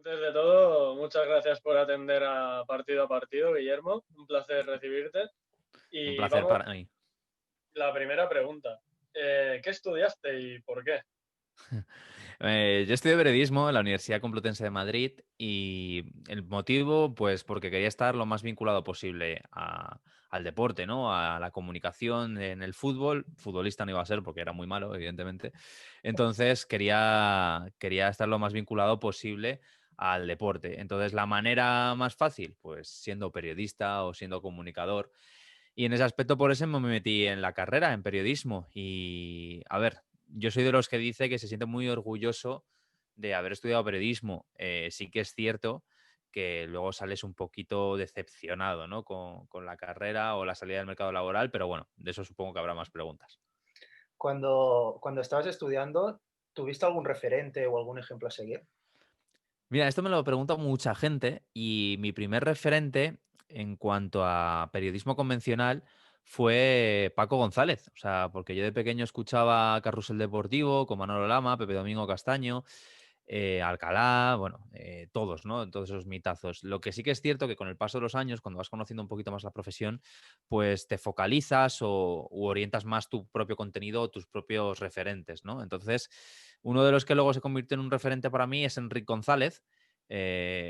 Antes de todo, muchas gracias por atender a partido, Guillermo. Un placer recibirte. Un Y placer vamos, para mí. la primera pregunta. ¿Qué estudiaste y por qué? Yo estudio periodismo en la Universidad Complutense de Madrid y el motivo, pues porque quería estar lo más vinculado posible al deporte, ¿no? A la comunicación en el fútbol. Futbolista no iba a ser porque era muy malo, evidentemente. Entonces quería estar lo más vinculado posible al deporte. Entonces, la manera más fácil, pues siendo periodista o siendo comunicador. Y en ese aspecto, por eso me metí en la carrera, en periodismo. Y, a ver, yo soy de los que dice que se siente muy orgulloso de haber estudiado periodismo. Sí que es cierto que luego sales un poquito decepcionado, ¿no? Con la carrera o la salida del mercado laboral, pero bueno, de eso supongo que habrá más preguntas. Cuando estabas estudiando, ¿tuviste algún referente o algún ejemplo a seguir? Mira, esto me lo pregunta mucha gente y mi primer referente en cuanto a periodismo convencional fue Paco González. O sea, porque yo de pequeño escuchaba Carrusel Deportivo con Manolo Lama, Pepe Domingo Castaño, Alcalá, bueno, todos, ¿no? Todos esos mitazos. Lo que sí que es cierto que con el paso de los años, cuando vas conociendo un poquito más la profesión, pues te focalizas u orientas más tu propio contenido o tus propios referentes, ¿no? Entonces, uno de los que luego se convirtió en un referente para mí es Enrique González,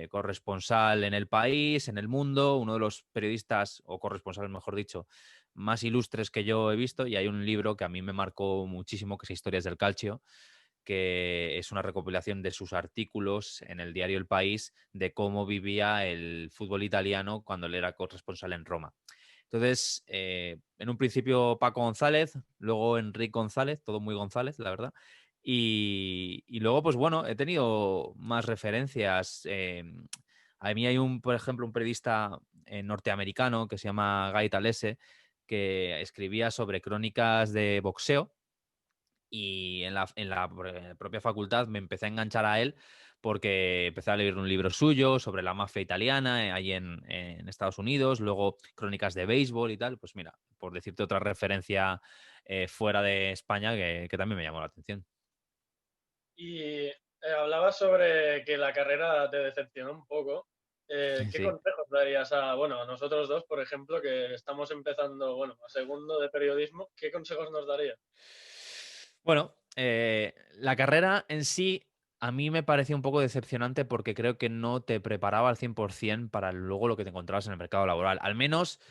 corresponsal en El País, en El Mundo, uno de los periodistas, o corresponsales, mejor dicho, más ilustres que yo he visto. Y hay un libro que a mí me marcó muchísimo, que es Historias del Calcio, que es una recopilación de sus artículos en el diario El País de cómo vivía el fútbol italiano cuando él era corresponsal en Roma. Entonces, en un principio Paco González, luego Enrique González, todo muy González, la verdad. Y luego, pues bueno, he tenido más referencias. A mí hay por ejemplo, un periodista norteamericano que se llama Guy Talese, que escribía sobre crónicas de boxeo y en la propia facultad me empecé a enganchar a él porque empecé a leer un libro suyo sobre la mafia italiana ahí en Estados Unidos, luego crónicas de béisbol y tal. Pues mira, por decirte otra referencia fuera de España que también me llamó la atención. Y hablabas sobre que la carrera te decepcionó un poco. ¿Qué Sí. consejos darías a nosotros dos, por ejemplo, que estamos empezando, bueno, a segundo de periodismo? ¿Qué consejos nos darías? Bueno, la carrera en sí a mí me pareció un poco decepcionante porque creo que no te preparaba al 100% para luego lo que te encontrabas en el mercado laboral. Al menos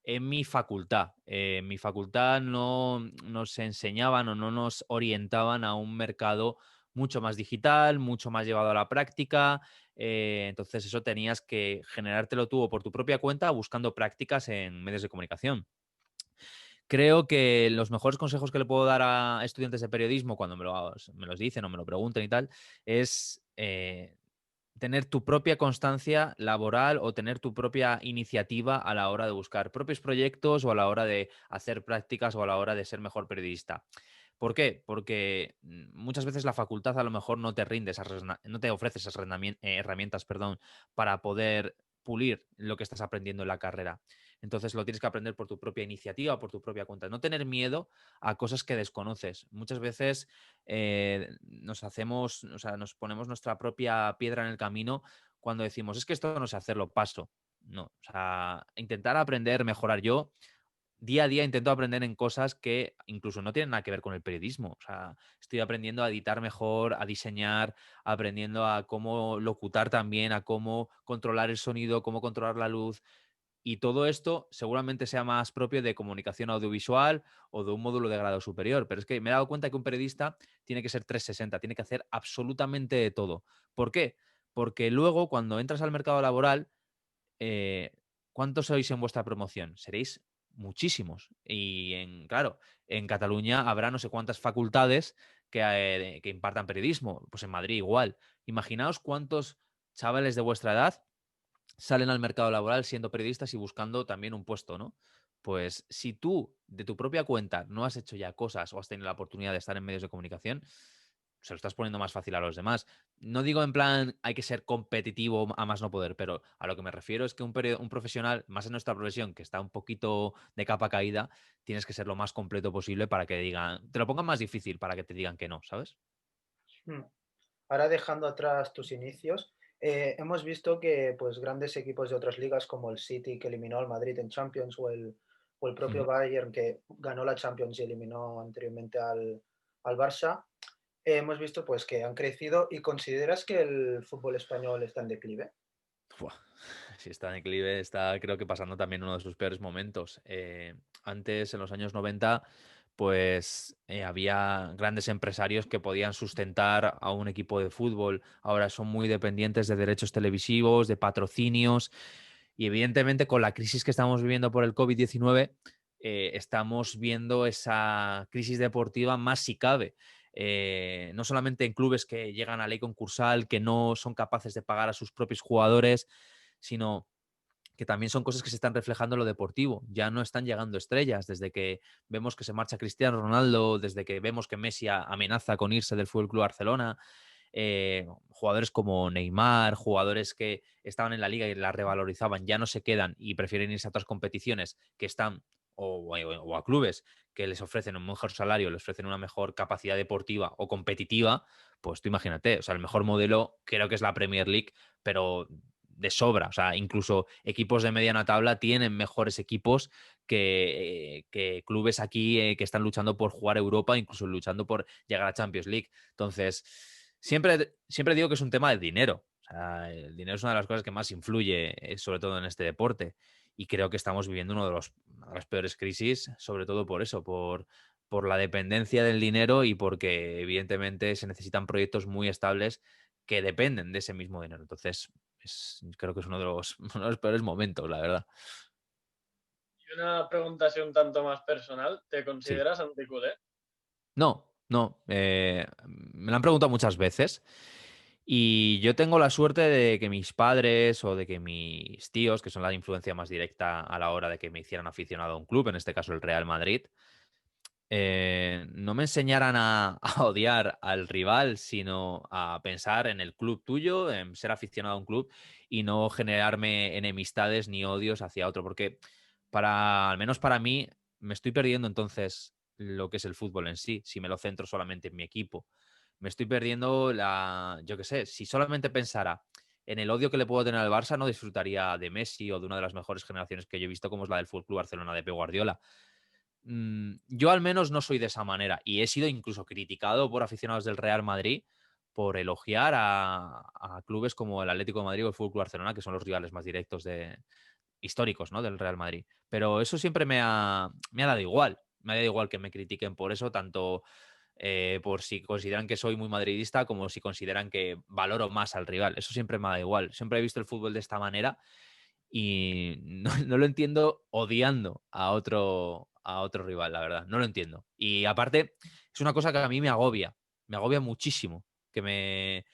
en mi facultad. En mi facultad no nos enseñaban o no nos orientaban a un mercado mucho más digital, mucho más llevado a la práctica. Entonces eso tenías que generártelo tú o por tu propia cuenta buscando prácticas en medios de comunicación. Creo que los mejores consejos que le puedo dar a estudiantes de periodismo cuando me los dicen o me lo pregunten y tal es tener tu propia constancia laboral o tener tu propia iniciativa a la hora de buscar propios proyectos o a la hora de hacer prácticas o a la hora de ser mejor periodista. ¿Por qué? Porque muchas veces la facultad a lo mejor no te rinde no te ofrece esas herramientas, perdón, para poder pulir lo que estás aprendiendo en la carrera. Entonces lo tienes que aprender por tu propia iniciativa, por tu propia cuenta. No tener miedo a cosas que desconoces. Muchas veces o sea, nos ponemos nuestra propia piedra en el camino cuando decimos, es que esto no sé hacerlo, paso. No, o sea, intentar aprender, mejorar. Yo día a día intento aprender en cosas que incluso no tienen nada que ver con el periodismo. O sea, estoy aprendiendo a editar mejor, a diseñar, aprendiendo a cómo locutar también, a cómo controlar el sonido, cómo controlar la luz. Y todo esto seguramente sea más propio de comunicación audiovisual o de un módulo de grado superior. Pero es que me he dado cuenta que un periodista tiene que ser 360, tiene que hacer absolutamente de todo. ¿Por qué? Porque luego, cuando entras al mercado laboral, eh, ¿cuántos sois en vuestra promoción? Seréis muchísimos. Y claro, en Cataluña habrá no sé cuántas facultades que impartan periodismo. Pues en Madrid igual. Imaginaos cuántos chavales de vuestra edad salen al mercado laboral siendo periodistas y buscando también un puesto, ¿no? Pues si tú, de tu propia cuenta, no has hecho ya cosas o has tenido la oportunidad de estar en medios de comunicación, se lo estás poniendo más fácil a los demás. No digo en plan hay que ser competitivo a más no poder, pero a lo que me refiero es que un profesional, más en nuestra profesión, que está un poquito de capa caída, tienes que ser lo más completo posible para que digan, te lo pongan más difícil para que te digan que no, ¿sabes? Mm. Ahora dejando atrás tus inicios, Hemos visto que pues, grandes equipos de otras ligas como el City, que eliminó al Madrid en Champions, o el propio Ujú. Bayern, que ganó la Champions y eliminó anteriormente al Barça, hemos visto pues, que han crecido. ¿Y consideras que el fútbol español está en declive? Buah, si está en declive, está creo que pasando también uno de sus peores momentos. Antes, en los años 90, pues había grandes empresarios que podían sustentar a un equipo de fútbol. Ahora son muy dependientes de derechos televisivos, de patrocinios. Y evidentemente con la crisis que estamos viviendo por el COVID-19, estamos viendo esa crisis deportiva más si cabe. No solamente en clubes que llegan a ley concursal, que no son capaces de pagar a sus propios jugadores, sino que también son cosas que se están reflejando en lo deportivo. Ya no están llegando estrellas. Desde que vemos que se marcha Cristiano Ronaldo, desde que vemos que Messi amenaza con irse del Fútbol Club Barcelona, jugadores como Neymar, jugadores que estaban en la liga y la revalorizaban, ya no se quedan y prefieren irse a otras competiciones que están, o a clubes que les ofrecen un mejor salario, les ofrecen una mejor capacidad deportiva o competitiva, pues tú imagínate, o sea, el mejor modelo creo que es la Premier League, pero de sobra, o sea, incluso equipos de mediana tabla tienen mejores equipos que clubes aquí que están luchando por jugar Europa, incluso luchando por llegar a Champions League. Entonces, siempre digo que es un tema de dinero. O sea, el dinero es una de las cosas que más influye, sobre todo en este deporte. Y creo que estamos viviendo una de las peores crisis, sobre todo por eso, por la dependencia del dinero y porque evidentemente se necesitan proyectos muy estables que dependen de ese mismo dinero. Entonces, creo que es uno de uno de los peores momentos, la verdad. Y una pregunta así un tanto más personal, ¿te Sí. consideras anticulé? No, no. Me lo han preguntado muchas veces. Y yo tengo la suerte de que mis padres o de que mis tíos, que son la influencia más directa a la hora de que me hicieran aficionado a un club, en este caso el Real Madrid, no me enseñaran a odiar al rival, sino a pensar en el club tuyo, en ser aficionado a un club y no generarme enemistades ni odios hacia otro, porque al menos para mí, me estoy perdiendo entonces lo que es el fútbol en sí, si me lo centro solamente en mi equipo. Me estoy perdiendo yo qué sé, si solamente pensara en el odio que le puedo tener al Barça, no disfrutaría de Messi o de una de las mejores generaciones que yo he visto, como es la del Fútbol Club Barcelona de Pep Guardiola. Yo al menos no soy de esa manera y he sido incluso criticado por aficionados del Real Madrid por elogiar a clubes como el Atlético de Madrid o el Fútbol Club Barcelona, que son los rivales más directos históricos, ¿no?, del Real Madrid. Pero eso siempre me ha dado igual. Me ha dado igual que me critiquen por eso, tanto por si consideran que soy muy madridista como si consideran que valoro más al rival. Eso siempre me ha dado igual. Siempre he visto el fútbol de esta manera y no lo entiendo odiando a otro rival, la verdad. No lo entiendo. Y aparte, es una cosa que a mí me agobia muchísimo que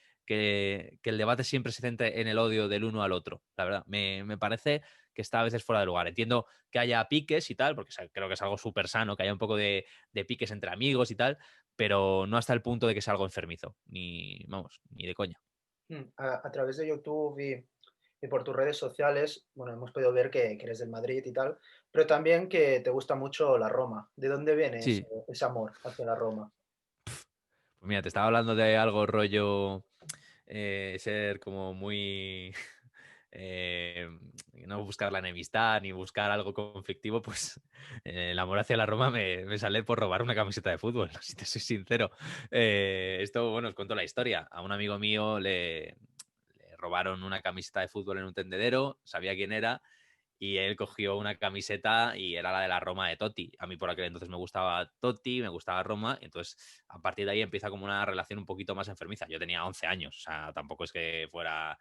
el debate siempre se centre en el odio del uno al otro, la verdad. Me parece que está a veces fuera de lugar. Entiendo que haya piques y tal, porque creo que es algo súper sano, que haya un poco de piques entre amigos y tal, pero no hasta el punto de que sea algo enfermizo, vamos, ni de coña. A través de YouTube y por tus redes sociales, bueno, hemos podido ver que eres del Madrid y tal, pero también que te gusta mucho la Roma. ¿De dónde viene ese, Sí, ese amor hacia la Roma? pues mira, te estaba hablando de algo rollo ser como muy eh, no buscar la enemistad ni buscar algo conflictivo, pues el amor hacia la Roma me sale por robar una camiseta de fútbol, si te soy sincero. Esto, bueno, os cuento la historia. A un amigo mío le robaron una camiseta de fútbol en un tendedero, sabía quién era, y él cogió una camiseta y era la de la Roma de Totti. A mí por aquel entonces me gustaba Totti, me gustaba Roma, y entonces a partir de ahí empieza como una relación un poquito más enfermiza. Yo tenía 11 años, o sea, tampoco es que fuera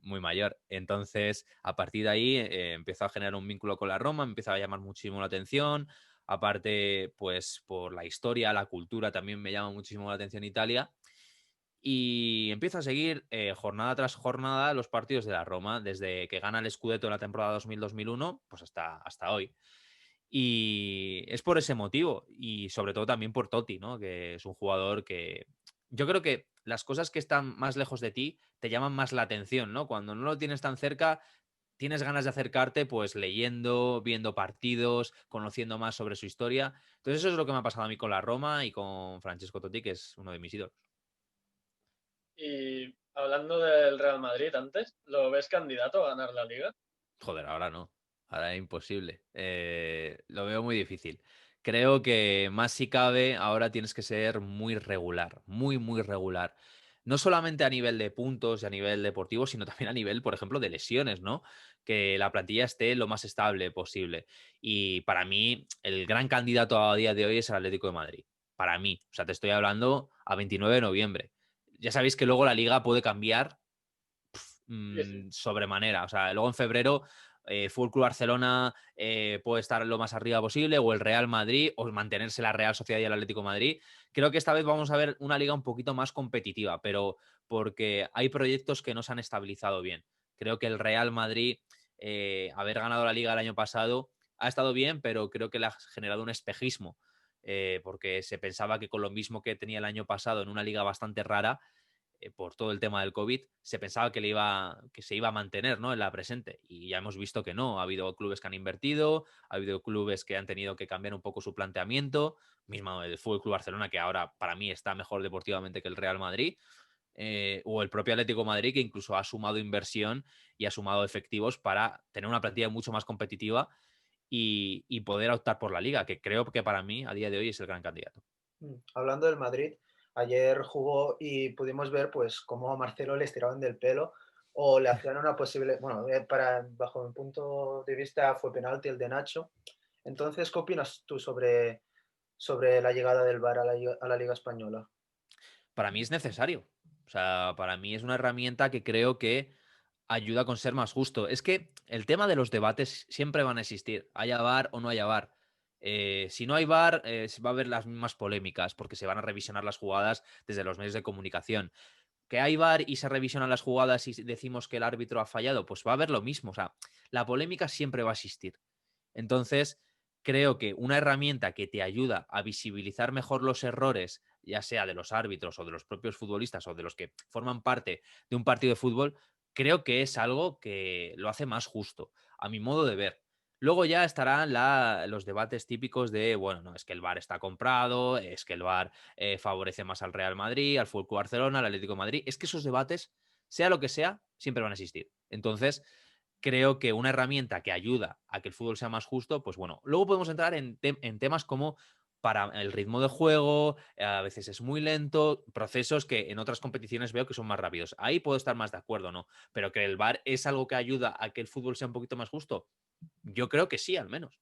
muy mayor. Entonces, a partir de ahí empezó a generar un vínculo con la Roma, me empezó a llamar muchísimo la atención. Aparte, pues por la historia, la cultura también me llama muchísimo la atención Italia. Y empiezo a seguir jornada tras jornada los partidos de la Roma, desde que gana el Scudetto en la temporada 2000-2001, pues hasta hoy. Y es por ese motivo, y sobre todo también por Totti, ¿no?, que es un jugador que yo creo que las cosas que están más lejos de ti te llaman más la atención, ¿no? Cuando no lo tienes tan cerca, tienes ganas de acercarte, pues leyendo, viendo partidos, conociendo más sobre su historia. Entonces eso es lo que me ha pasado a mí con la Roma y con Francesco Totti, que es uno de mis ídolos. Y Hablando del Real Madrid antes, ¿lo ves candidato a ganar la Liga? Joder, ahora no. Ahora es imposible. Lo veo muy difícil. Creo que más si cabe, ahora tienes que ser muy regular, muy, muy regular. No solamente a nivel de puntos y a nivel deportivo, sino también a nivel, por ejemplo, de lesiones, ¿no? Que la plantilla esté lo más estable posible. Y para mí, el gran candidato a día de hoy es el Atlético de Madrid. Para mí. O sea, te estoy hablando a 29 de noviembre. Ya sabéis que luego la liga puede cambiar Sí, sí. sobremanera. O sea, luego en febrero, Fútbol Club Barcelona puede estar lo más arriba posible, o el Real Madrid, o mantenerse la Real Sociedad y el Atlético de Madrid. Creo que esta vez vamos a ver una liga un poquito más competitiva, pero porque hay proyectos que no se han estabilizado bien. Creo que el Real Madrid, haber ganado la liga el año pasado, ha estado bien, pero creo que le ha generado un espejismo. Porque se pensaba que con lo mismo que tenía el año pasado en una liga bastante rara, por todo el tema del COVID, se pensaba que se iba a mantener, ¿no?, en la presente. Y ya hemos visto que no. Ha habido clubes que han invertido, ha habido clubes que han tenido que cambiar un poco su planteamiento. Mismo el Fútbol Club Barcelona, que ahora para mí está mejor deportivamente que el Real Madrid. O el propio Atlético de Madrid, que incluso ha sumado inversión y ha sumado efectivos para tener una plantilla mucho más competitiva y poder optar por la liga, que creo que para mí a día de hoy es el gran candidato. Hablando del Madrid, ayer jugó y pudimos ver pues cómo a Marcelo le estiraban del pelo o le hacían una posible, bueno, bajo mi punto de vista fue penalti el de Nacho. Entonces, ¿qué opinas tú sobre la llegada del VAR a la Liga Española? Para mí es necesario. O sea, para mí es una herramienta que creo que ayuda con ser más justo. Es que el tema de los debates siempre van a existir, haya VAR o no haya VAR. Si no hay VAR, va a haber las mismas polémicas porque se van a revisionar las jugadas desde los medios de comunicación. Que hay VAR y se revisionan las jugadas y decimos que el árbitro ha fallado, pues va a haber lo mismo. O sea, la polémica siempre va a existir. Entonces, creo que una herramienta que te ayuda a visibilizar mejor los errores, ya sea de los árbitros o de los propios futbolistas o de los que forman parte de un partido de fútbol, creo que es algo que lo hace más justo, a mi modo de ver. Luego ya estarán los debates típicos de, bueno, no, es que el VAR está comprado, es que el VAR favorece más al Real Madrid, al Fútbol Club Barcelona, al Atlético de Madrid. Es que esos debates, sea lo que sea, siempre van a existir. Entonces, creo que una herramienta que ayuda a que el fútbol sea más justo, pues bueno, luego podemos entrar en temas como para el ritmo de juego, a veces es muy lento, procesos que en otras competiciones veo que son más rápidos. Ahí puedo estar más de acuerdo, ¿no? Pero que el VAR es algo que ayuda a que el fútbol sea un poquito más justo, yo creo que sí, al menos.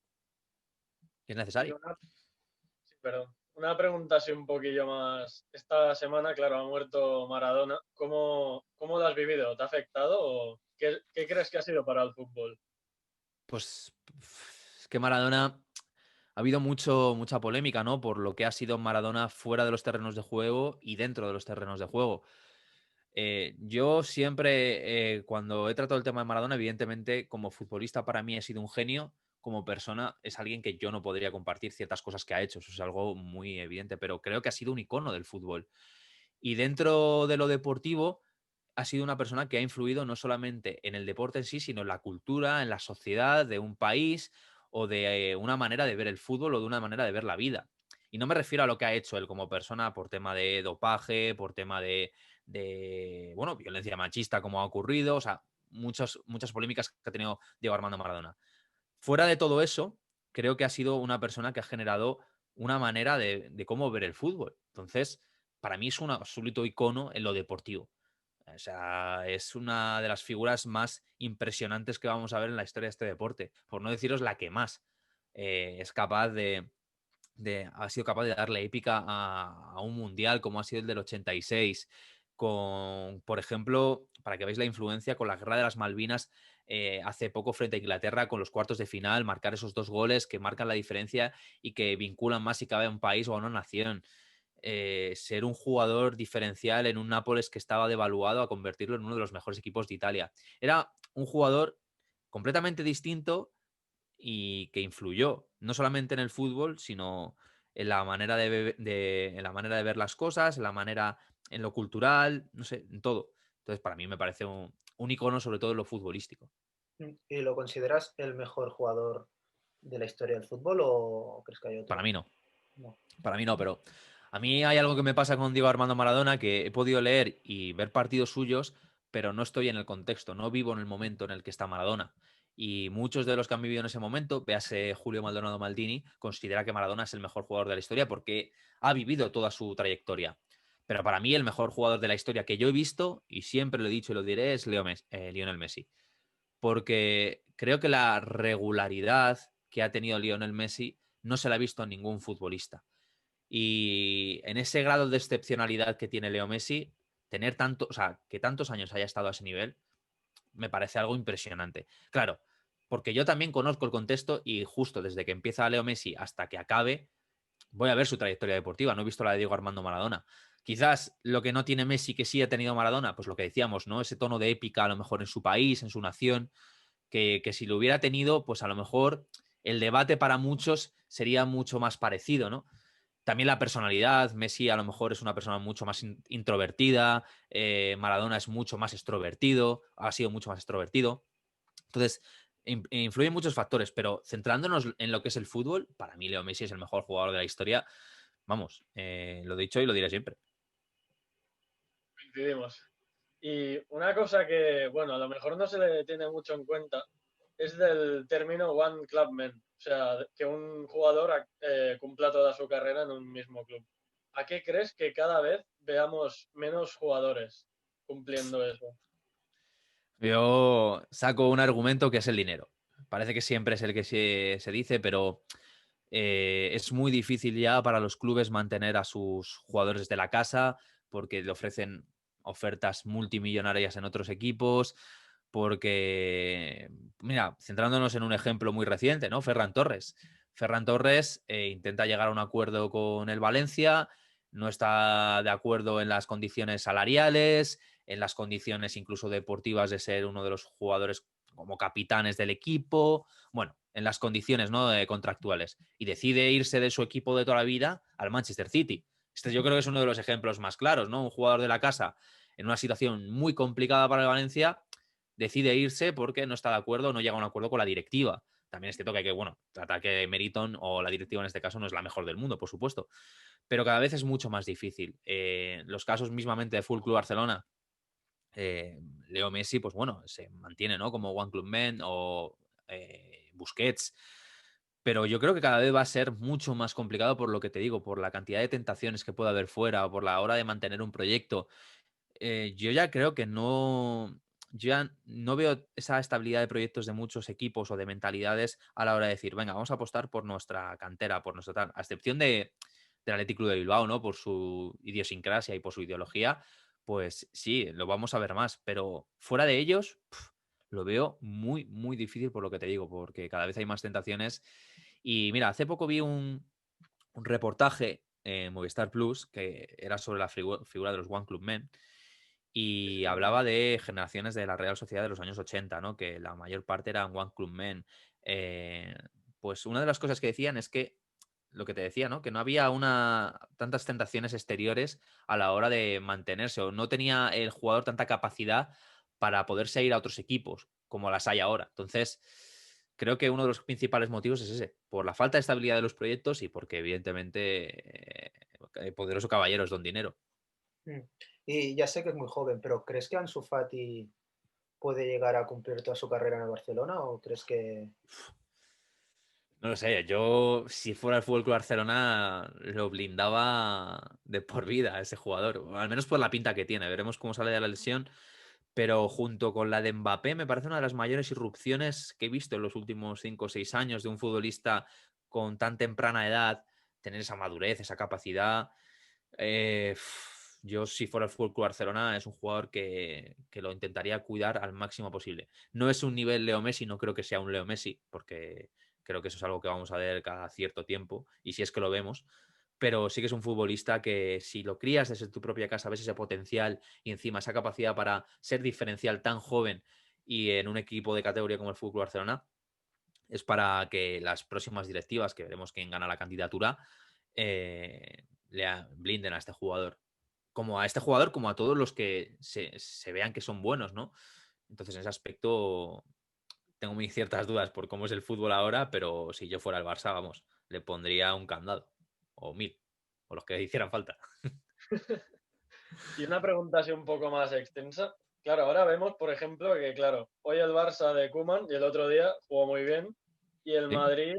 Es Y necesario. sí, perdón. Una pregunta así un poquillo más. Esta semana, claro, ha muerto Maradona. ¿Cómo lo has vivido? ¿Te ha afectado o qué crees que ha sido para el fútbol? Pues es que Maradona ha habido mucha polémica, ¿no? Por lo que ha sido Maradona fuera de los terrenos de juego y dentro de los terrenos de juego. Yo siempre, cuando he tratado el tema de Maradona, evidentemente, como futbolista para mí ha sido un genio, como persona es alguien que yo no podría compartir ciertas cosas que ha hecho, eso es algo muy evidente, pero creo que ha sido un icono del fútbol. Y dentro de lo deportivo, ha sido una persona que ha influido no solamente en el deporte en sí, sino en la cultura, en la sociedad de un país o de una manera de ver el fútbol o de una manera de ver la vida. Y no me refiero a lo que ha hecho él como persona por tema de dopaje, por tema de violencia machista como ha ocurrido, o sea, muchas polémicas que ha tenido Diego Armando Maradona. Fuera de todo eso, creo que ha sido una persona que ha generado una manera de cómo ver el fútbol. Entonces, para mí es un absoluto icono en lo deportivo. O sea, es una de las figuras más impresionantes que vamos a ver en la historia de este deporte, por no deciros la que más. Es capaz ha sido capaz de darle épica a un mundial como ha sido el del 86, con, por ejemplo, para que veáis la influencia, con la Guerra de las Malvinas hace poco frente a Inglaterra, con los cuartos de final, marcar esos 2 goles que marcan la diferencia y que vinculan más si cabe a un país o a una nación. Ser un jugador diferencial en un Nápoles que estaba devaluado a convertirlo en uno de los mejores equipos de Italia. Era un jugador completamente distinto y que influyó no solamente en el fútbol, sino en la manera en la manera de ver las cosas, en la manera, en lo cultural, no sé, en todo. Entonces, para mí me parece un icono, sobre todo en lo futbolístico. ¿Y lo consideras el mejor jugador de la historia del fútbol o crees que hay Para otro? mí no. No. Para mí no, pero A mí hay algo que me pasa con Diego Armando Maradona, que he podido leer y ver partidos suyos, pero no estoy en el contexto, no vivo en el momento en el que está Maradona. Y muchos de los que han vivido en ese momento, véase Julio Maldonado Maldini, considera que Maradona es el mejor jugador de la historia porque ha vivido toda su trayectoria. Pero para mí el mejor jugador de la historia que yo he visto, y siempre lo he dicho y lo diré, es Lionel Messi. Porque creo que la regularidad que ha tenido Lionel Messi no se la ha visto a ningún futbolista. Y en ese grado de excepcionalidad que tiene Leo Messi, tener tanto, o sea, que tantos años haya estado a ese nivel, me parece algo impresionante. Claro, porque yo también conozco el contexto y justo desde que empieza Leo Messi hasta que acabe, voy a ver su trayectoria deportiva. No he visto la de Diego Armando Maradona. Quizás lo que no tiene Messi que sí ha tenido Maradona, pues lo que decíamos, ¿no? Ese tono de épica a lo mejor en su país, en su nación, que si lo hubiera tenido, pues a lo mejor el debate para muchos sería mucho más parecido, ¿no? También la personalidad, Messi a lo mejor es una persona mucho más introvertida, Maradona es mucho más extrovertido, ha sido mucho más extrovertido. Entonces, influyen muchos factores, pero centrándonos en lo que es el fútbol, para mí Leo Messi es el mejor jugador de la historia. Vamos, lo he dicho y lo diré siempre. Coincidimos. Y una cosa que, bueno, a lo mejor no se le tiene mucho en cuenta es del término One Club Man. O sea, que un jugador cumpla toda su carrera en un mismo club. ¿A qué crees que cada vez veamos menos jugadores cumpliendo eso? Yo saco un argumento que es el dinero. Parece que siempre es el que se dice, pero es muy difícil ya para los clubes mantener a sus jugadores de la casa porque le ofrecen ofertas multimillonarias en otros equipos, porque, mira, centrándonos en un ejemplo muy reciente, ¿no? Ferran Torres. Ferran Torres intenta llegar a un acuerdo con el Valencia, no está de acuerdo en las condiciones salariales, en las condiciones incluso deportivas de ser uno de los jugadores como capitanes del equipo, bueno, en las condiciones, ¿no? Contractuales, y decide irse de su equipo de toda la vida al Manchester City. Este yo creo que es uno de los ejemplos más claros, ¿no? Un jugador de la casa en una situación muy complicada para el Valencia decide irse porque no está de acuerdo, no llega a un acuerdo con la directiva. También es cierto que hay que, bueno, tratar que Meriton o la directiva en este caso no es la mejor del mundo, por supuesto, pero cada vez es mucho más difícil. Los casos mismamente de Full Club Barcelona, Leo Messi, pues bueno, se mantiene, ¿no? Como One Club Man o Busquets. Pero yo creo que cada vez va a ser mucho más complicado por lo que te digo, por la cantidad de tentaciones que puede haber fuera o por la hora de mantener un proyecto. Yo ya creo que no. Yo ya no veo esa estabilidad de proyectos de muchos equipos o de mentalidades a la hora de decir, venga, vamos a apostar por nuestra cantera, por nuestra tal. A excepción del Athletic Club de Bilbao, ¿no? Por su idiosincrasia y por su ideología, pues sí, lo vamos a ver más. Pero fuera de ellos, lo veo muy, muy difícil por lo que te digo, porque cada vez hay más tentaciones. Y mira, hace poco vi un reportaje en Movistar Plus que era sobre la figura de los One Club Men Sí, y sí, hablaba de generaciones de la Real Sociedad de los años 80, ¿no? Que la mayor parte eran One Club Men. Eh, pues una de las cosas que decían es que lo que te decía, ¿no? Que no había tantas tentaciones exteriores a la hora de mantenerse o no tenía el jugador tanta capacidad para poderse ir a otros equipos como las hay ahora. Entonces, creo que uno de los principales motivos es ese, por la falta de estabilidad de los proyectos y porque evidentemente poderoso caballero es don dinero. Mm. Y ya sé que es muy joven, pero ¿crees que Ansu Fati puede llegar a cumplir toda su carrera en el Barcelona o crees que... No lo sé, yo si fuera el Fútbol Club Barcelona lo blindaba de por vida a ese jugador, o al menos por la pinta que tiene. Veremos cómo sale de la lesión, pero junto con la de Mbappé me parece una de las mayores irrupciones que he visto en los últimos 5 o 6 años de un futbolista con tan temprana edad, tener esa madurez, esa capacidad. Yo si fuera el Fútbol Club Barcelona es un jugador que lo intentaría cuidar al máximo posible. No es un nivel Leo Messi, no creo que sea un Leo Messi, porque creo que eso es algo que vamos a ver cada cierto tiempo, y si es que lo vemos, pero sí que es un futbolista que si lo crías desde tu propia casa, ves ese potencial y encima esa capacidad para ser diferencial tan joven y en un equipo de categoría como el Fútbol Barcelona, es para que las próximas directivas, que veremos quién gana la candidatura, blinden a este jugador. Como a este jugador, como a todos los que se vean que son buenos, ¿no? Entonces, en ese aspecto, tengo mis ciertas dudas por cómo es el fútbol ahora, pero si yo fuera el Barça, vamos, le pondría un candado o 1000. o los que hicieran falta. Y una pregunta así un poco más extensa. Claro, ahora vemos, por ejemplo, que claro, hoy el Barça de Koeman y el otro día jugó muy bien y el ¿Sí? Madrid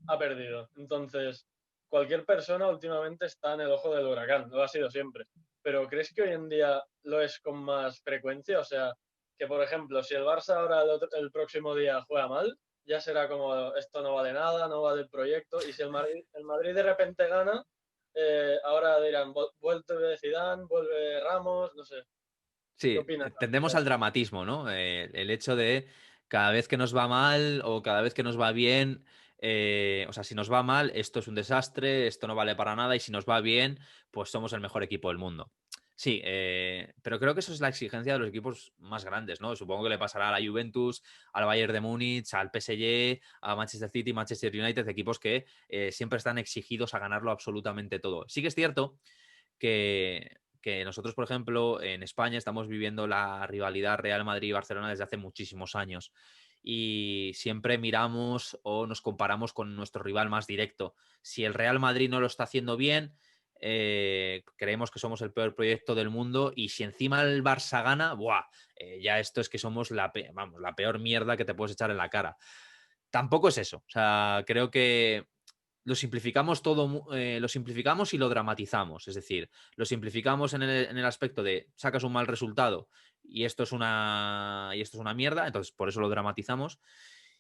ha perdido. Entonces, cualquier persona últimamente está en el ojo del huracán, lo ha sido siempre. Pero ¿crees que hoy en día lo es con más frecuencia? O sea, que por ejemplo, si el Barça ahora el próximo día juega mal, ya será como esto no vale nada, no vale el proyecto. Y si el Madrid de repente gana, ahora dirán, vuelve Zidane, vuelve Ramos, no sé. ¿Qué Sí, opinas? tendemos al dramatismo, ¿no? El hecho de cada vez que nos va mal o cada vez que nos va bien, o sea, si nos va mal, esto es un desastre, esto no vale para nada, y si nos va bien, pues somos el mejor equipo del mundo. Sí, pero creo que eso es la exigencia de los equipos más grandes, ¿no? Supongo que le pasará a la Juventus, al Bayern de Múnich, al PSG, a Manchester City, Manchester United, equipos que siempre están exigidos a ganarlo absolutamente todo. Sí que es cierto que nosotros, por ejemplo, en España estamos viviendo la rivalidad Real Madrid-Barcelona desde hace muchísimos años y siempre miramos o nos comparamos con nuestro rival más directo. Si el Real Madrid no lo está haciendo bien, creemos que somos el peor proyecto del mundo, y si encima el Barça gana, ¡buah! Ya esto es que somos la peor mierda que te puedes echar en la cara. Tampoco es eso. O sea, creo que lo simplificamos todo, lo simplificamos y lo dramatizamos. Es decir, lo simplificamos en el aspecto de sacas un mal resultado y esto es una mierda, entonces por eso lo dramatizamos.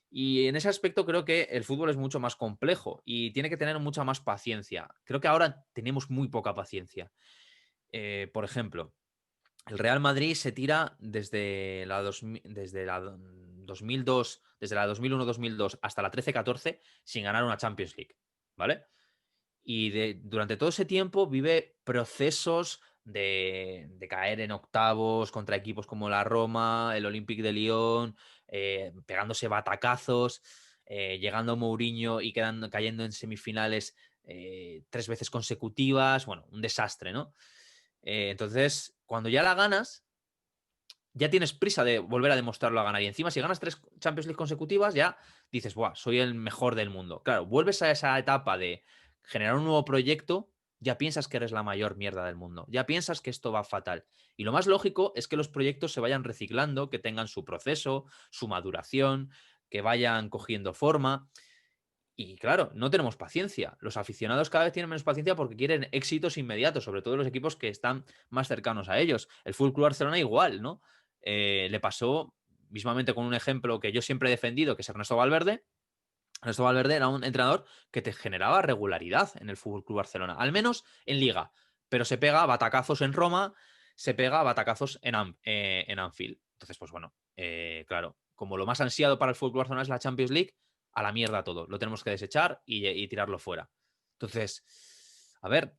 Y en ese aspecto creo que el fútbol es mucho más complejo y tiene que tener mucha más paciencia. Creo que ahora tenemos muy poca paciencia. Por ejemplo, el Real Madrid se tira desde la 2002, desde la 2001-2002 hasta la 13-14 sin ganar una Champions League, ¿vale? Y durante todo ese tiempo vive procesos de caer en octavos contra equipos como la Roma, el Olympique de Lyon, pegándose batacazos, llegando Mourinho y cayendo en semifinales 3 veces consecutivas. Bueno, un desastre, ¿no? Entonces, cuando ya la ganas, ya tienes prisa de volver a demostrarlo a ganar. Y encima, si ganas 3 Champions League consecutivas, ya dices, ¡buah! Soy el mejor del mundo. Claro, vuelves a esa etapa de generar un nuevo proyecto, ya piensas que eres la mayor mierda del mundo. Ya piensas que esto va fatal. Y lo más lógico es que los proyectos se vayan reciclando, que tengan su proceso, su maduración, que vayan cogiendo forma. Y claro, no tenemos paciencia. Los aficionados cada vez tienen menos paciencia porque quieren éxitos inmediatos, sobre todo los equipos que están más cercanos a ellos. El Fútbol Club Barcelona igual, ¿no? Le pasó mismamente con un ejemplo que yo siempre he defendido, que es Ernesto Valverde. Ernesto Valverde era un entrenador que te generaba regularidad en el Fútbol Club Barcelona, al menos en Liga, pero se pega a batacazos en Roma, se pega a batacazos en Anfield. Entonces, pues bueno, claro, como lo más ansiado para el Fútbol Club Barcelona es la Champions League, a la mierda todo, lo tenemos que desechar y tirarlo fuera. Entonces, a ver,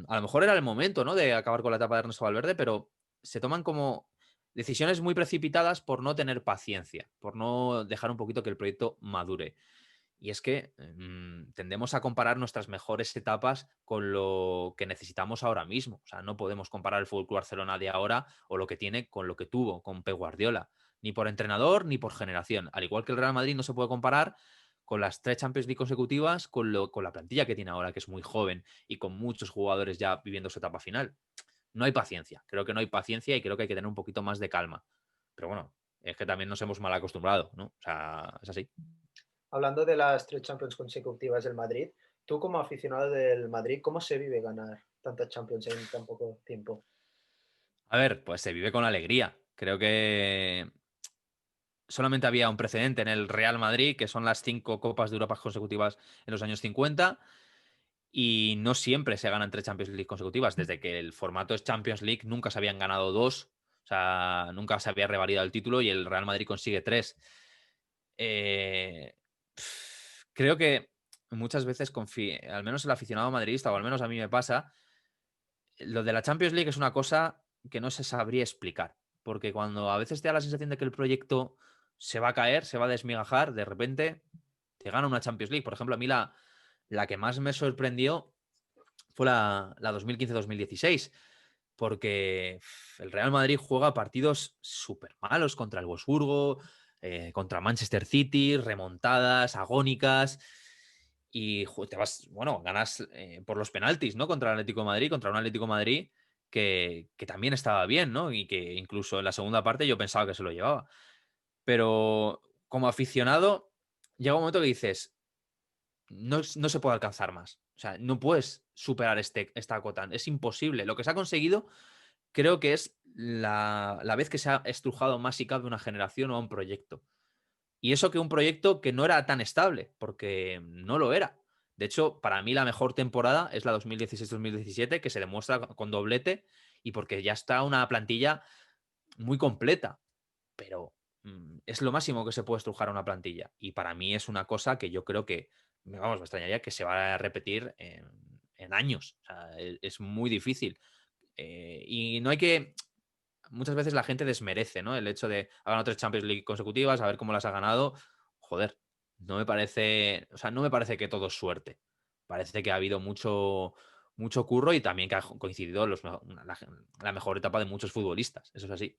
a lo mejor era el momento, ¿no?, de acabar con la etapa de Ernesto Valverde, pero se toman como decisiones muy precipitadas por no tener paciencia, por no dejar un poquito que el proyecto madure. Y es que tendemos a comparar nuestras mejores etapas con lo que necesitamos ahora mismo. O sea, no podemos comparar el Fútbol Club Barcelona de ahora o lo que tiene con lo que tuvo con Pep Guardiola, ni por entrenador ni por generación. Al igual que el Real Madrid no se puede comparar con las 3 Champions League consecutivas con la plantilla que tiene ahora, que es muy joven y con muchos jugadores ya viviendo su etapa final. No hay paciencia. Creo que no hay paciencia y creo que hay que tener un poquito más de calma. Pero bueno, es que también nos hemos mal acostumbrado, ¿no? O sea, es así. Hablando de las 3 Champions consecutivas del Madrid, tú como aficionado del Madrid, ¿cómo se vive ganar tantas Champions en tan poco tiempo? A ver, pues se vive con alegría. Creo que solamente había un precedente en el Real Madrid, que son las 5 Copas de Europa consecutivas en los años 50, y no siempre se ganan 3 Champions League consecutivas. Desde que el formato es Champions League, nunca se habían ganado dos, o sea, nunca se había revalidado el título y el Real Madrid consigue tres. Eh, Creo que muchas veces al menos el aficionado madridista, o al menos a mí me pasa, lo de la Champions League es una cosa que no se sabría explicar, porque cuando a veces te da la sensación de que el proyecto se va a caer, se va a desmigajar, de repente te gana una Champions League. Por ejemplo, a mí la que más me sorprendió fue la 2015-2016, porque el Real Madrid juega partidos súper malos contra el Wolfsburgo, contra Manchester City, remontadas, agónicas. y te vas, bueno, ganas por los penaltis, ¿no? Contra el Atlético de Madrid, contra un Atlético de Madrid que también estaba bien, ¿no? Y que incluso en la segunda parte yo pensaba que se lo llevaba. Pero como aficionado, llega un momento que dices, no se puede alcanzar más. O sea, no puedes superar esta cota. Es imposible. Lo que se ha conseguido, creo que es la vez que se ha estrujado más y cabe una generación o un proyecto. Y eso que un proyecto que no era tan estable, porque no lo era. De hecho, para mí la mejor temporada es la 2016-2017, que se demuestra con doblete y porque ya está una plantilla muy completa. Pero es lo máximo que se puede estrujar a una plantilla. Y para mí es una cosa que yo creo que, vamos, me extrañaría que se va a repetir en años. O sea, es muy difícil. Y no hay que. Muchas veces la gente desmerece, ¿no? El hecho de ha ganado 3 Champions League consecutivas, a ver cómo las ha ganado. Joder, no me parece. O sea, no me parece que todo es suerte. Parece que ha habido mucho curro y también que ha coincidido la mejor etapa de muchos futbolistas. Eso es así.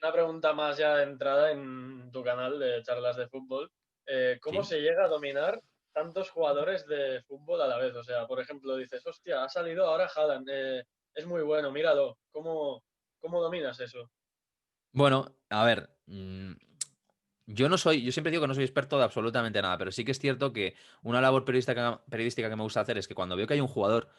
Una pregunta más ya de entrada en tu canal de charlas de fútbol. ¿Cómo Sí. se llega a dominar tantos jugadores de fútbol a la vez? O sea, por ejemplo, dices, hostia, ha salido ahora Haaland, es muy bueno, míralo. ¿Cómo dominas eso? Bueno, a ver, yo siempre digo que no soy experto de absolutamente nada, pero sí que es cierto que una labor periodística que me gusta hacer es que cuando veo que hay un jugador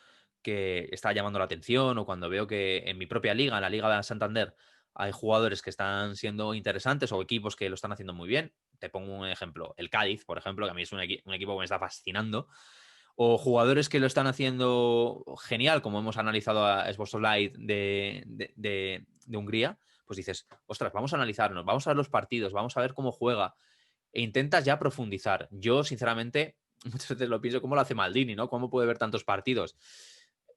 que está llamando la atención o cuando veo que en mi propia liga, en la Liga de Santander, hay jugadores que están siendo interesantes o equipos que lo están haciendo muy bien. Te pongo un ejemplo, el Cádiz, por ejemplo, que a mí es un equipo que me está fascinando. O jugadores que lo están haciendo genial, como hemos analizado a Szoboszlai de Hungría, pues dices, ostras, vamos a analizarnos, vamos a ver los partidos, vamos a ver cómo juega. E intentas ya profundizar. Yo, sinceramente, muchas veces lo pienso, ¿cómo lo hace Maldini, no? ¿Cómo puede ver tantos partidos?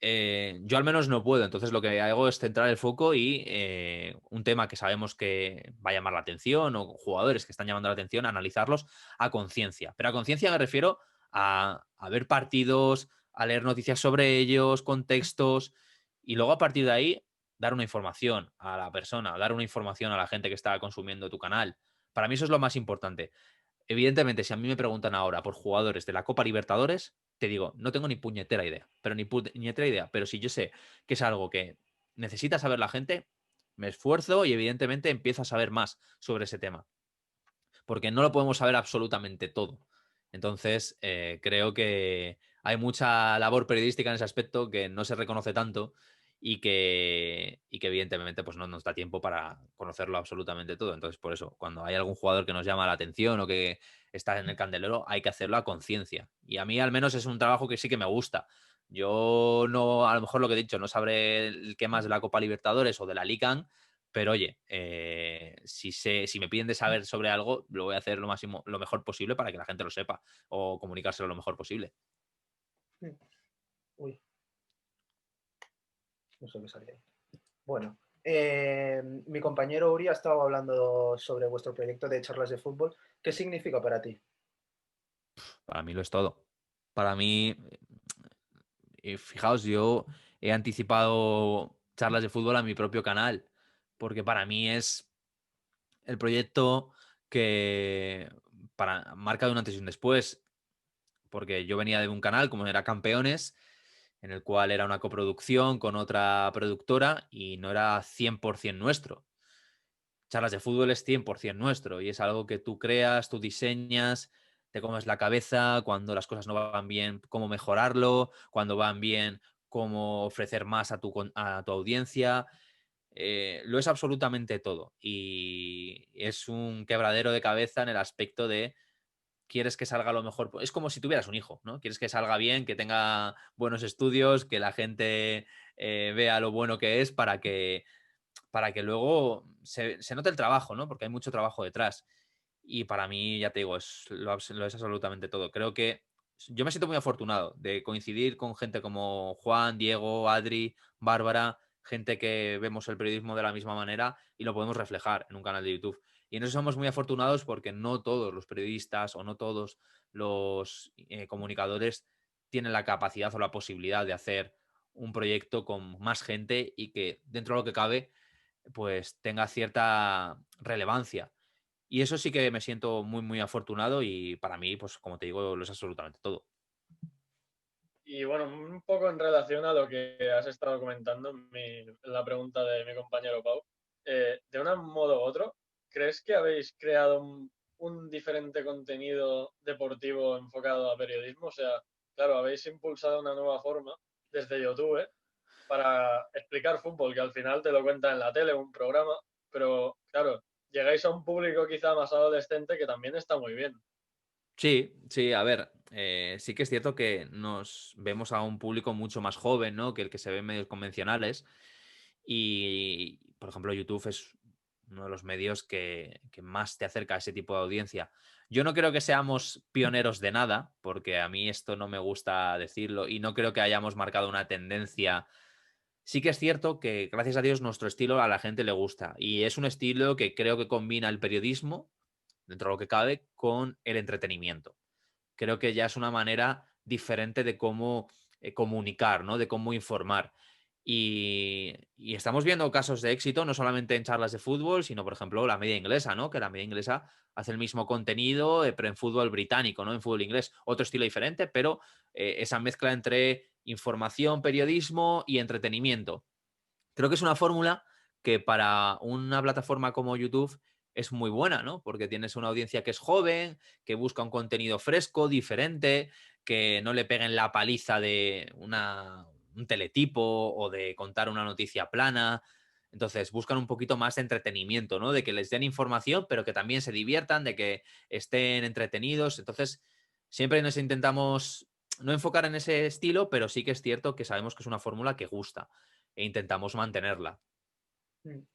Yo al menos no puedo, entonces lo que hago es centrar el foco y un tema que sabemos que va a llamar la atención o jugadores que están llamando la atención, analizarlos a conciencia. Pero a conciencia me refiero a ver partidos, a leer noticias sobre ellos, contextos y luego a partir de ahí dar una información a la persona, dar una información a la gente que está consumiendo tu canal. Para mí eso es lo más importante. Evidentemente, si a mí me preguntan ahora por jugadores de la Copa Libertadores, te digo, no tengo ni puñetera idea, pero ni puñetera idea, pero si yo sé que es algo que necesita saber la gente, me esfuerzo y evidentemente empiezo a saber más sobre ese tema, porque no lo podemos saber absolutamente todo. Entonces, creo que hay mucha labor periodística en ese aspecto que no se reconoce tanto y que evidentemente pues no nos da tiempo para conocerlo absolutamente todo. Entonces, por eso, cuando hay algún jugador que nos llama la atención o que está en el candelero, hay que hacerlo a conciencia. Y a mí al menos es un trabajo que sí que me gusta. Yo no, a lo mejor lo que he dicho, no sabré el qué más de la Copa Libertadores o de la Liga, pero oye, si me piden de saber sobre algo, lo voy a hacer lo mejor posible para que la gente lo sepa o comunicárselo lo mejor posible. Uy, no sé qué salía ahí. Bueno, mi compañero Uri ha estado hablando sobre vuestro proyecto de charlas de fútbol. ¿Qué significa para ti? Para mí lo es todo. Para mí, fijaos, yo he anticipado charlas de fútbol a mi propio canal, porque para mí es el proyecto que marca de un antes y un después, porque yo venía de un canal como era Campeones, en el cual era una coproducción con otra productora y no era 100% nuestro. Charlas de fútbol es 100% nuestro y es algo que tú creas, tú diseñas, te comes la cabeza cuando las cosas no van bien, cómo mejorarlo, cuando van bien, cómo ofrecer más a tu audiencia. Lo es absolutamente todo y es un quebradero de cabeza en el aspecto de quieres que salga lo mejor. Es como si tuvieras un hijo, ¿no? Quieres que salga bien, que tenga buenos estudios, que la gente vea lo bueno que es para que luego se note el trabajo, ¿no? Porque hay mucho trabajo detrás. Y para mí, ya te digo, lo es absolutamente todo. Creo que yo me siento muy afortunado de coincidir con gente como Juan, Diego, Adri, Bárbara, gente que vemos el periodismo de la misma manera y lo podemos reflejar en un canal de YouTube. Y en eso somos muy afortunados porque no todos los periodistas o no todos los comunicadores tienen la capacidad o la posibilidad de hacer un proyecto con más gente y que dentro de lo que cabe pues tenga cierta relevancia. Y eso sí que me siento muy, muy afortunado y para mí, pues como te digo, lo es absolutamente todo. Y bueno, un poco en relación a lo que has estado comentando en la pregunta de mi compañero Pau, de un modo u otro, ¿crees que habéis creado un diferente contenido deportivo enfocado a periodismo? O sea, claro, habéis impulsado una nueva forma desde YouTube para explicar fútbol, que al final te lo cuenta en la tele, un programa, pero claro, llegáis a un público quizá más adolescente que también está muy bien. Sí, sí, a ver, sí que es cierto que nos vemos a un público mucho más joven, ¿no? Que el que se ve en medios convencionales. Y, por ejemplo, YouTube es uno de los medios que más te acerca a ese tipo de audiencia. Yo no creo que seamos pioneros de nada, porque a mí esto no me gusta decirlo y no creo que hayamos marcado una tendencia. Sí que es cierto que, gracias a Dios, nuestro estilo a la gente le gusta y es un estilo que creo que combina el periodismo, dentro de lo que cabe, con el entretenimiento. Creo que ya es una manera diferente de cómo comunicar, ¿no? De cómo informar. Y estamos viendo casos de éxito, no solamente en charlas de fútbol, sino, por ejemplo, la media inglesa, ¿no? Que la media inglesa hace el mismo contenido, pero en fútbol británico, ¿no? En fútbol inglés. Otro estilo diferente, pero esa mezcla entre información, periodismo y entretenimiento. Creo que es una fórmula que para una plataforma como YouTube es muy buena, ¿no? Porque tienes una audiencia que es joven, que busca un contenido fresco, diferente, que no le peguen la paliza de un teletipo o de contar una noticia plana. Entonces buscan un poquito más de entretenimiento, ¿no? De que les den información, pero que también se diviertan, de que estén entretenidos. Entonces, siempre nos intentamos no enfocar en ese estilo, pero sí que es cierto que sabemos que es una fórmula que gusta e intentamos mantenerla.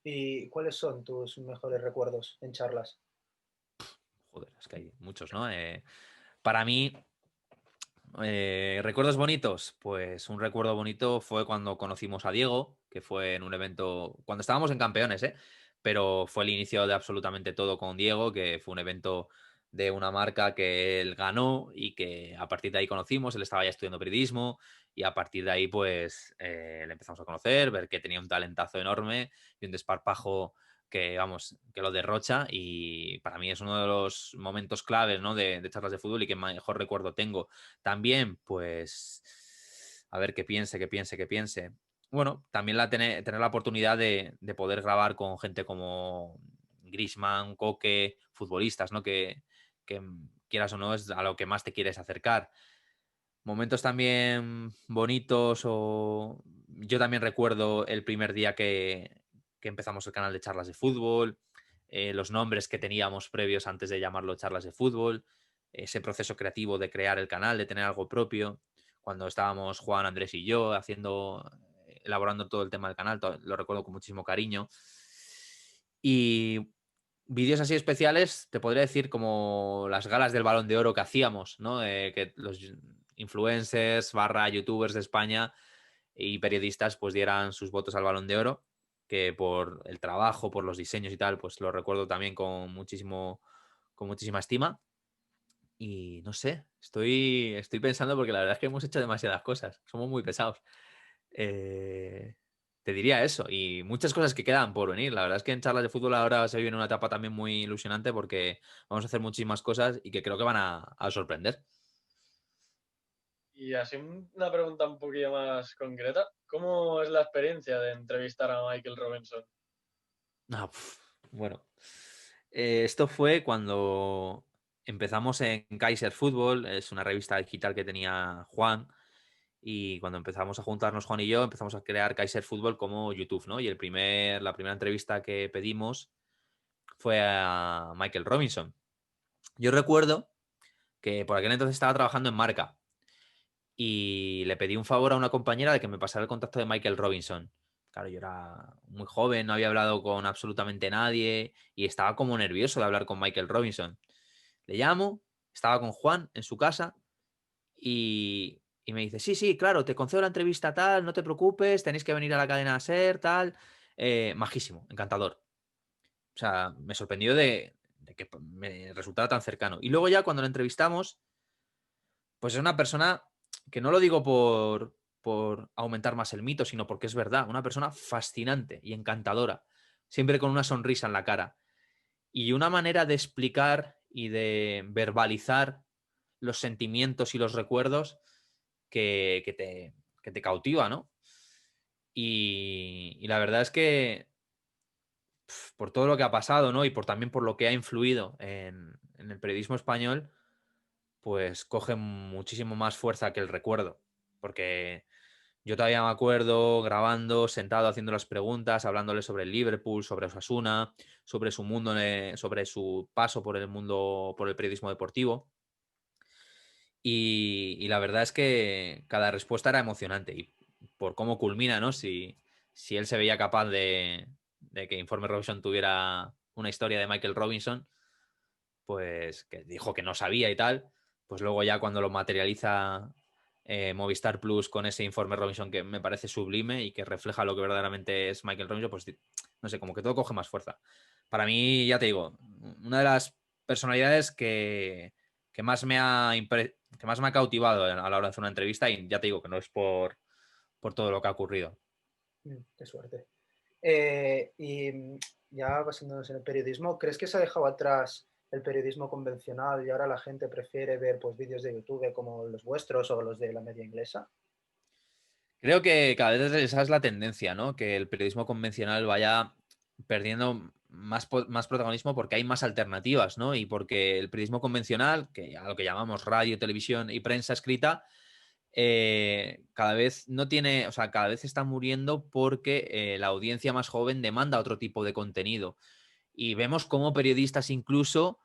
¿Y cuáles son tus mejores recuerdos en charlas? Joder, es que hay muchos, ¿no? Para mí, recuerdos bonitos. Pues un recuerdo bonito fue cuando conocimos a Diego, que fue en un evento, cuando estábamos en Campeones, ¿eh? Pero fue el inicio de absolutamente todo con Diego, que fue un evento de una marca que él ganó y que a partir de ahí conocimos. Él estaba ya estudiando periodismo y a partir de ahí, pues, le empezamos a conocer, ver que tenía un talentazo enorme y un desparpajo que, vamos, que lo derrocha y para mí es uno de los momentos claves, ¿no? de charlas de fútbol y que mejor recuerdo tengo. También, pues, a ver qué piense, qué piense, qué piense. Bueno, también tener la oportunidad de poder grabar con gente como Griezmann, Coque, futbolistas, ¿no? Que quieras o no es a lo que más te quieres acercar. Momentos también bonitos o yo también recuerdo el primer día que empezamos el canal de charlas de fútbol, los nombres que teníamos previos antes de llamarlo charlas de fútbol, ese proceso creativo de crear el canal, de tener algo propio, cuando estábamos Juan, Andrés y yo elaborando todo el tema del canal, lo recuerdo con muchísimo cariño. Y vídeos así especiales, te podría decir como las galas del Balón de Oro que hacíamos, ¿no? Que los influencers / youtubers de España y periodistas pues dieran sus votos al Balón de Oro, que por el trabajo, por los diseños y tal, pues lo recuerdo también con muchísima estima. Y no sé, estoy pensando porque la verdad es que hemos hecho demasiadas cosas, somos muy pesados. Eh, Te diría eso y muchas cosas que quedan por venir. La verdad es que en charlas de fútbol ahora se vive una etapa también muy ilusionante porque vamos a hacer muchísimas cosas y que creo que van a sorprender. Y así una pregunta un poquillo más concreta. ¿Cómo es la experiencia de entrevistar a Michael Robinson? Ah, bueno, esto fue cuando empezamos en Kaiser Fútbol, es una revista digital que tenía Juan, y cuando empezamos a juntarnos Juan y yo, empezamos a crear Kaiser Fútbol como YouTube, ¿no? Y la primera entrevista que pedimos fue a Michael Robinson. Yo recuerdo que por aquel entonces estaba trabajando en Marca y le pedí un favor a una compañera de que me pasara el contacto de Michael Robinson. Claro, yo era muy joven, no había hablado con absolutamente nadie y estaba como nervioso de hablar con Michael Robinson. Le llamo, estaba con Juan en su casa y me dice, sí, sí, claro, te concedo la entrevista tal, no te preocupes, tenéis que venir a la cadena SER, tal. Majísimo, encantador. O sea, me sorprendió de que me resultara tan cercano. Y luego ya cuando lo entrevistamos, pues es una persona que no lo digo por aumentar más el mito, sino porque es verdad, una persona fascinante y encantadora, siempre con una sonrisa en la cara. y una manera de explicar y de verbalizar los sentimientos y los recuerdos que te cautiva, ¿no? Y la verdad es que por todo lo que ha pasado, ¿no? Y también por lo que ha influido en el periodismo español, pues coge muchísimo más fuerza que el recuerdo. Porque yo todavía me acuerdo grabando, sentado haciendo las preguntas, hablándole sobre el Liverpool, sobre Osasuna, sobre su mundo, sobre su paso por el mundo, por el periodismo deportivo. Y la verdad es que cada respuesta era emocionante. Y por cómo culmina, ¿no? Si él se veía capaz de que Informe Robinson tuviera una historia de Michael Robinson, pues que dijo que no sabía y tal, pues luego ya cuando lo materializa Movistar Plus con ese Informe Robinson que me parece sublime y que refleja lo que verdaderamente es Michael Robinson, pues no sé, como que todo coge más fuerza. Para mí, ya te digo, una de las personalidades que más que más me ha cautivado a la hora de hacer una entrevista, y ya te digo que no es por todo lo que ha ocurrido. Qué suerte. Y ya basándonos en el periodismo, ¿crees que se ha dejado atrás el periodismo convencional y ahora la gente prefiere ver pues, vídeos de YouTube como los vuestros o los de la media inglesa? Creo que cada vez esa es la tendencia, ¿no? Que el periodismo convencional vaya perdiendo más protagonismo porque hay más alternativas, ¿no? Y porque el periodismo convencional, que a lo que llamamos radio, televisión y prensa escrita, cada vez no tiene, o sea, cada vez está muriendo porque la audiencia más joven demanda otro tipo de contenido. Y vemos cómo periodistas incluso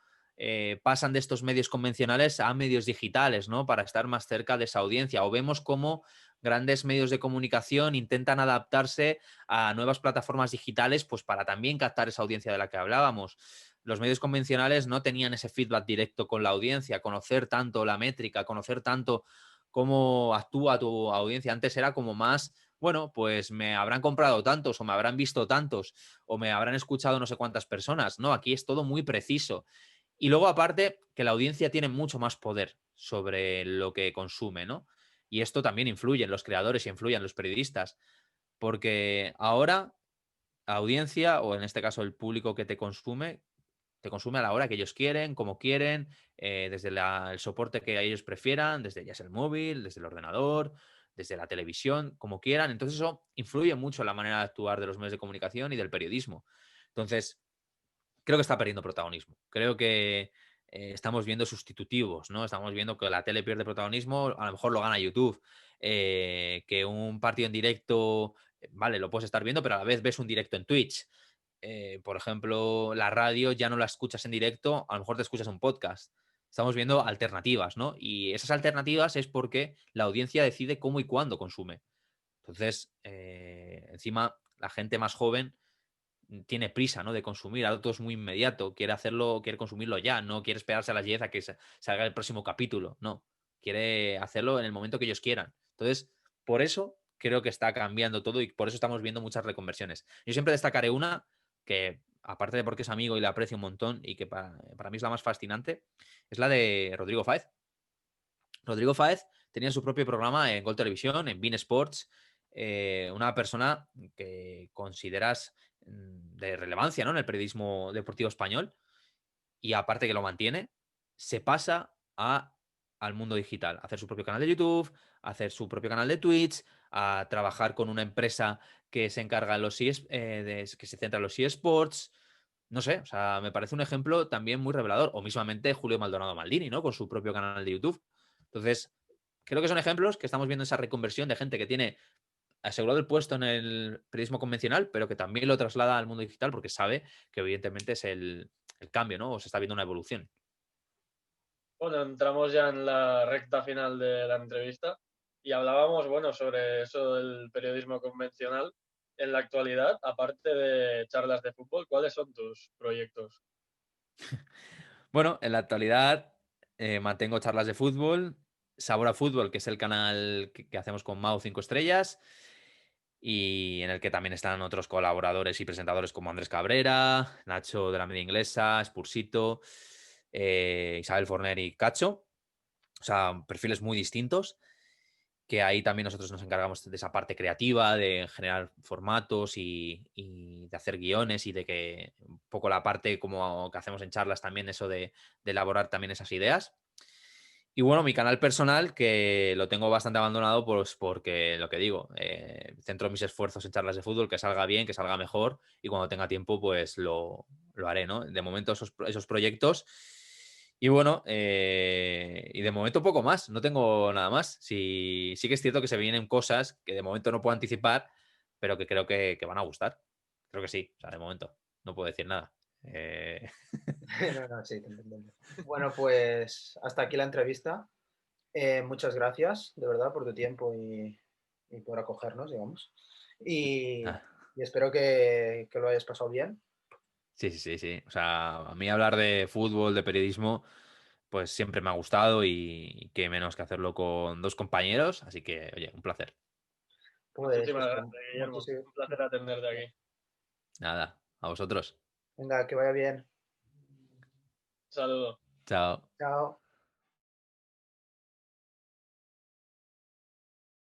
pasan de estos medios convencionales a medios digitales, ¿no? Para estar más cerca de esa audiencia. O vemos cómo grandes medios de comunicación intentan adaptarse a nuevas plataformas digitales, pues para también captar esa audiencia de la que hablábamos. Los medios convencionales no tenían ese feedback directo con la audiencia, conocer tanto la métrica, conocer tanto cómo actúa tu audiencia. Antes era como más, bueno, pues me habrán comprado tantos o me habrán visto tantos o me habrán escuchado no sé cuántas personas. No, aquí es todo muy preciso. Y luego, aparte, que la audiencia tiene mucho más poder sobre lo que consume, ¿no? Y esto también influye en los creadores y influye en los periodistas. Porque ahora, la audiencia, o en este caso el público que te consume a la hora que ellos quieren, como quieren, desde el soporte que ellos prefieran, desde ya sea el móvil, desde el ordenador, desde la televisión, como quieran. Entonces eso influye mucho en la manera de actuar de los medios de comunicación y del periodismo. Entonces, creo que está perdiendo protagonismo. Creo que estamos viendo sustitutivos, ¿no? Estamos viendo que la tele pierde protagonismo, a lo mejor lo gana YouTube, que un partido en directo, vale, lo puedes estar viendo, pero a la vez ves un directo en Twitch. Por ejemplo, la radio ya no la escuchas en directo, a lo mejor te escuchas un podcast. Estamos viendo alternativas, ¿no? Y esas alternativas es porque la audiencia decide cómo y cuándo consume. Entonces, encima, la gente más joven tiene prisa, ¿no? De consumir, ahora todo es muy inmediato, quiere hacerlo, quiere consumirlo ya, no quiere esperarse a las 10 a que salga el próximo capítulo, no, quiere hacerlo en el momento que ellos quieran. Entonces, por eso creo que está cambiando todo y por eso estamos viendo muchas reconversiones. Yo siempre destacaré una que, aparte de porque es amigo y la aprecio un montón y que para mí es la más fascinante, es la de Rodrigo Fáez. Rodrigo Fáez tenía su propio programa en Gol Televisión, en beIN Sports, una persona que consideras de relevancia, ¿no? En el periodismo deportivo español, y aparte que lo mantiene, se pasa al mundo digital, a hacer su propio canal de YouTube, a hacer su propio canal de Twitch, a trabajar con una empresa que se encarga de que se centra en los eSports. No sé, o sea, me parece un ejemplo también muy revelador. O mismamente Julio Maldonado Maldini, ¿no? Con su propio canal de YouTube. Entonces, creo que son ejemplos que estamos viendo esa reconversión de gente que tiene asegurado el puesto en el periodismo convencional, pero que también lo traslada al mundo digital porque sabe que evidentemente es el cambio, ¿no? O se está viendo una evolución. Bueno, entramos ya en la recta final de la entrevista y hablábamos, bueno, sobre eso del periodismo convencional. En la actualidad, aparte de charlas de fútbol, ¿cuáles son tus proyectos? Bueno, en la actualidad mantengo charlas de fútbol, Sabor a Fútbol, que es el canal que hacemos con Mau 5 estrellas, y en el que también están otros colaboradores y presentadores como Andrés Cabrera, Nacho de la Media Inglesa, Spursito, Isabel Forner y Cacho. O sea, perfiles muy distintos. que ahí también nosotros nos encargamos de esa parte creativa, de generar formatos y de hacer guiones y de que un poco la parte como que hacemos en charlas también, eso de elaborar también esas ideas. Y bueno, mi canal personal, que lo tengo bastante abandonado, pues porque lo que digo, centro mis esfuerzos en charlas de fútbol, que salga bien, que salga mejor, y cuando tenga tiempo, pues lo haré, ¿no? De momento esos proyectos. Y bueno, y de momento poco más, no tengo nada más. Sí, sí que es cierto que se vienen cosas que de momento no puedo anticipar, pero que creo que van a gustar. Creo que sí, o sea, de momento, no puedo decir nada. No, no, sí, te entiendo. Bueno, pues hasta aquí la entrevista. Muchas gracias, de verdad, por tu tiempo y por acogernos, digamos. Y, Ah, y espero que lo hayas pasado bien. sí, sí, sí, sí. O sea, a mí hablar de fútbol, de periodismo, pues siempre me ha gustado y qué menos que hacerlo con dos compañeros. Así que, oye, un placer. Pues Muchísimas eso, gracias, Guillermo. muchísimo. Un placer atenderte aquí. Nada, a vosotros. Venga, que vaya bien. Saludos. Chao. Chao.